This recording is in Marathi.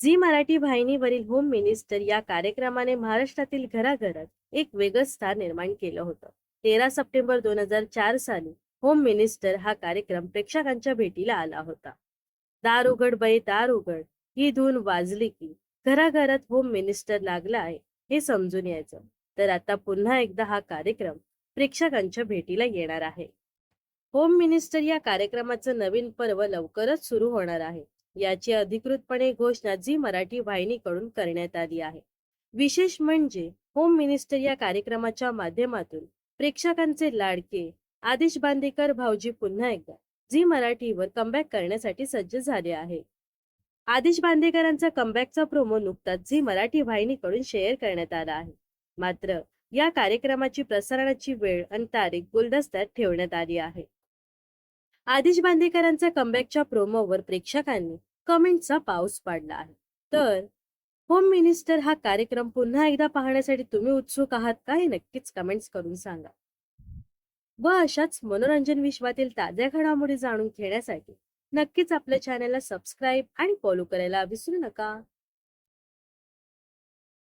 झी मराठी वाहिनीवरील होम मिनिस्टर या कार्यक्रमाने महाराष्ट्रातील घराघरात एक वेगळं स्थान निर्माण केलं होतं. 13 सप्टेंबर 2004 साली होम मिनिस्टर हा कार्यक्रम प्रेक्षकांच्या भेटीला आला होता. दार उघड बाई दार उघड ही धून वाजली की घराघरात होम मिनिस्टर लागला आहे हे समजून यायचं. तर आता पुन्हा एकदा हा कार्यक्रम प्रेक्षकांच्या भेटीला येणार आहे. होम मिनिस्टर या कार्यक्रमाचं नवीन पर्व लवकरच सुरू होणार आहे. याची अधिकृतपणे घोषणा झी मराठी वाहिनीकडून करण्यात आली आहे. विशेष म्हणजे होम मिनिस्टर या कार्यक्रमाच्या माध्यमातून प्रेक्षकांचे लाडके आदेश बांदेकर भाऊजी पुन्हा एकदा झी मराठीवर कमबॅक करण्यासाठी सज्ज झाले आहे. आदेश बांदेकरांचा कमबॅकचा प्रोमो नुकताच झी मराठी वाहिनीकडून शेअर करण्यात आला आहे. मात्र या कार्यक्रमाची प्रसारणाची वेळ आणि तारीख गुलदस्त्यात ठेवण्यात आली आहे. आदिश बांदेकरांच्या कमबॅकच्या प्रोमोवर प्रेक्षकांनी कमेंटचा पाऊस पाडला आहे. तर होम मिनिस्टर हा कार्यक्रम पुन्हा एकदा पाहण्यासाठी तुम्ही उत्सुक आहात का हे नक्कीच कमेंट्स करून सांगा. व अशाच मनोरंजन विश्वातील ताज्या घडामोडी जाणून घेण्यासाठी नक्कीच आपल्या चॅनलला सबस्क्राईब आणि फॉलो करायला विसरू नका.